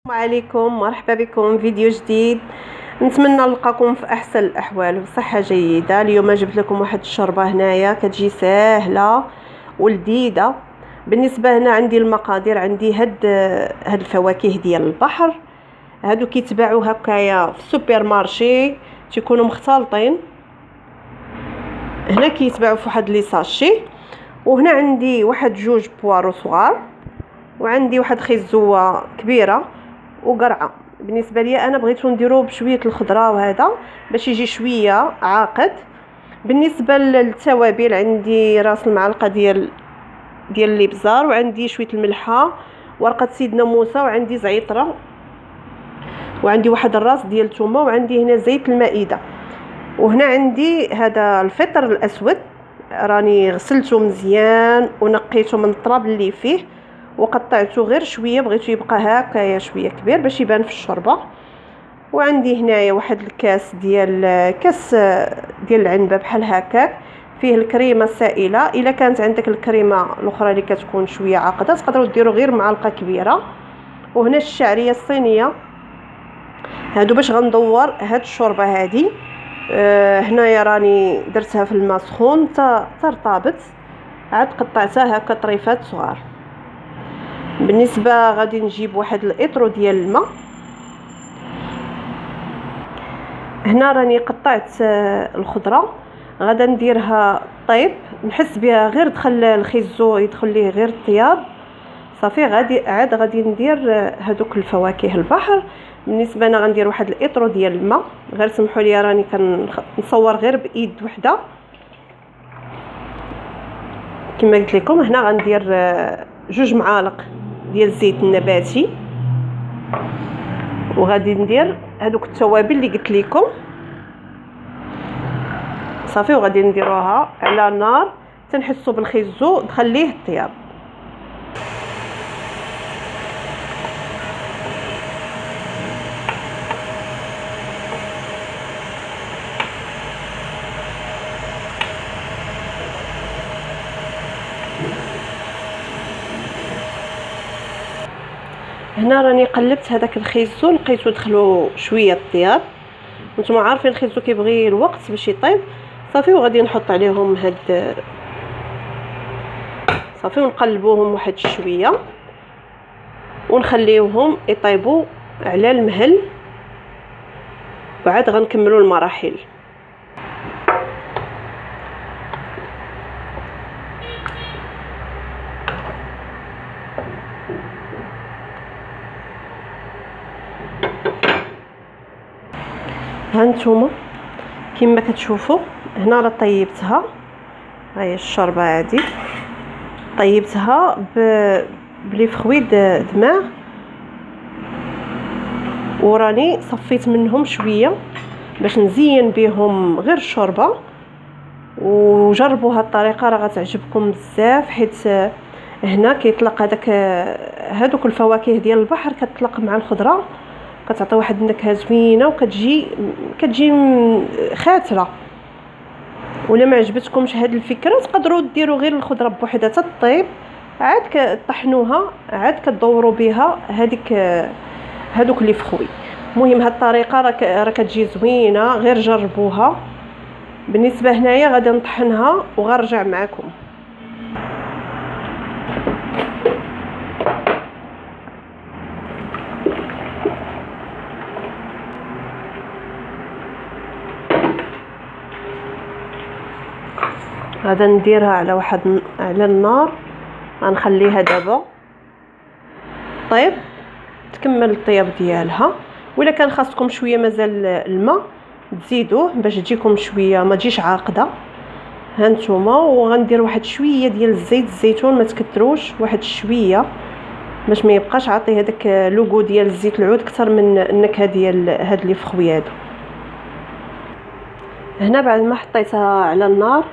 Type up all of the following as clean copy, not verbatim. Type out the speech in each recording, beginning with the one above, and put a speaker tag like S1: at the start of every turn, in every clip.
S1: السلام عليكم، مرحبا بكم فيديو جديد. نتمنى نلقاكم في احسن الاحوال وصحه جيده. اليوم جبت لكم واحد الشوربه هنايا كتجي ساهله ولذيذه. بالنسبه هنا عندي المقادير، عندي هاد الفواكه ديال البحر. هادو كيتباعوا هكايا في السوبر مارشي، تيكونوا مختلطين. هنا كيتباعوا في واحد لي ساشي. وهنا عندي واحد جوج بوارو صغار، وعندي واحد خيزوه كبيره وقرعه. بالنسبه لي انا بغيتو نديرو بشويه الخضره وهذا باش يجي شويه عاقد. بالنسبه للتوابل عندي راس المعلقه ديال الابزار، وعندي شويه الملحه، ورقه سيدنا موسى، وعندي زعتره، وعندي واحد الراس ديال الثومه، وعندي هنا زيت المائده. وهنا عندي هذا الفطر الاسود، راني غسلته مزيان ونقيته من التراب اللي فيه وقطعته غير شويه، بغيتو يبقى هكايا شويه كبير باش يبان في الشوربه. وعندي هنايا واحد الكاس ديال العنبه بحال هكاك، فيه الكريمه السائله. الا كانت عندك الكريمه الاخرى اللي كتكون شويه عاقده تقدروا ديروا غير معلقه كبيره. وهنا الشعريه الصينيه، هادو باش غندور هاد الشوربه هادي. هنايا راني درتها في الماء سخون ترطابت، عاد قطعتها هكا طريفات صغار. بالنسبه غادي نجيب واحد الاطرو ديال الماء. هنا راني قطعت الخضره، غادا نديرها طيب، نحس بها غير دخل الخيزو يدخل ليه غير الطياب صافي. غادي ندير هذوك الفواكه البحر. بالنسبه انا غندير واحد الاطرو ديال الماء، غير سمحوا لي راني كنصور غير بايد وحده كما قلت لكم. هنا غندير جوج معالق ديال الزيت النباتي، وغادي ندير هذوك التوابل اللي قلت لكم صافي، وغادي نديروها على النار تنحسوا بالخيزو تخليه الطياب. هنا راني قلبت هذاك الخيزو، لقيتو دخلوا شويه الطياب. نتوما عارفين الخيزو كيبغي الوقت باش يطيب صافي. وغادي نحط عليهم هاد صافي ونقلبوهم واحد شويه ونخليوهم يطيبوا على المهل، وعاد غنكملوا المراحل. هانتوما كما كتشوفوا هنا راه طيبتها، هاهي الشوربه هذه طيبتها بلي فخوي دماغ، وراني صفيت منهم شويه باش نزين بهم غير الشوربه. وجربوا هاد الطريقه راه غتعجبكم بزاف، حيت هنا كيطلق هذوك الفواكه ديال البحر كتطلق مع الخضره، كتعطي واحد النكهه زوينه وكتجي خاتره. ولا ما عجبتكمش هاد الفكره تقدروا ديروا غير الخضره بوحدها تطيب، عاد كطحنوها، عاد كدوروا بها هذوك اللي فخوي. المهم هاد الطريقه راه كتجي زوينه، غير جربوها. بالنسبه هنايا غادي نطحنها وغنرجع معكم. غادا نديرها على النار، غنخليها دابا طيب تكمل الطياب ديالها. ولا كان خاصكم شويه مازال الماء تزيدوه باش تجيكم شويه ما تجيش عاقده. هانتوما وغندير واحد شويه ديال الزيت الزيتون، ما تكثروش، واحد شويه باش ما يبقاش عاطي هذاك لوغو ديال الزيت العود اكثر من النكهه ديال هاد لي فخوي هادو. هنا بعد ما حطيتها على النار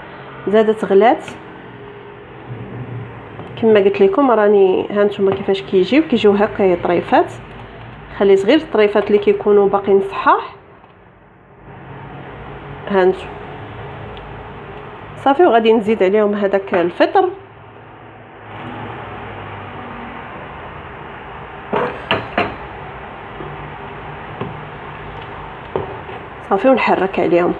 S1: زادت غلات كما قلت لكم. راني هانتوما كيفاش كيجيو هكا طريفات، خليت غير الطريفات اللي كيكونوا باقيين صحاح هانتو صافي. وغادي نزيد عليهم هذاك الفطر صافي ونحرك عليهم.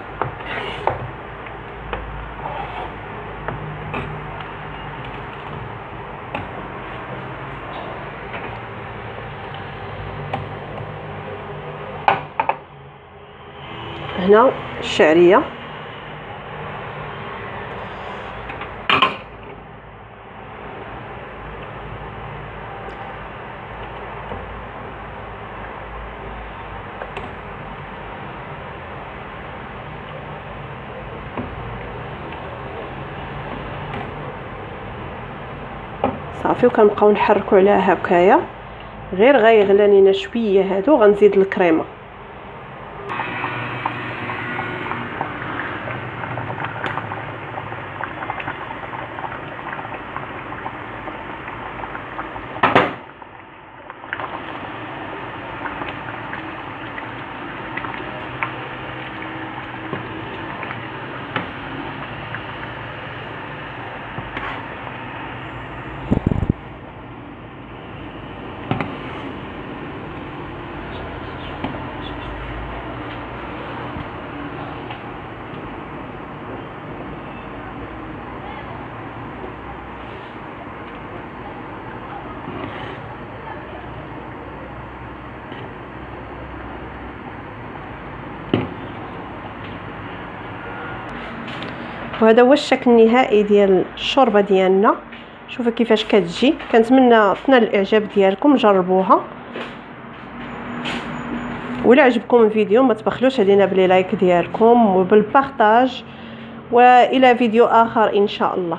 S1: هنا الشعريه صافي، وكنبقاو نحركوا عليها هكايا غير غيغلى لينا شويه هادو. غنزيد الكريمه. وهذا هو الشكل النهائي ديال الشوربه ديالنا. شوفوا كيفاش كتجي. كنتمنى تنال الاعجاب ديالكم، جربوها. ولا عجبكم الفيديو ما تبخلوش علينا بلي لايك ديالكم وبالبارطاج، والى فيديو اخر ان شاء الله.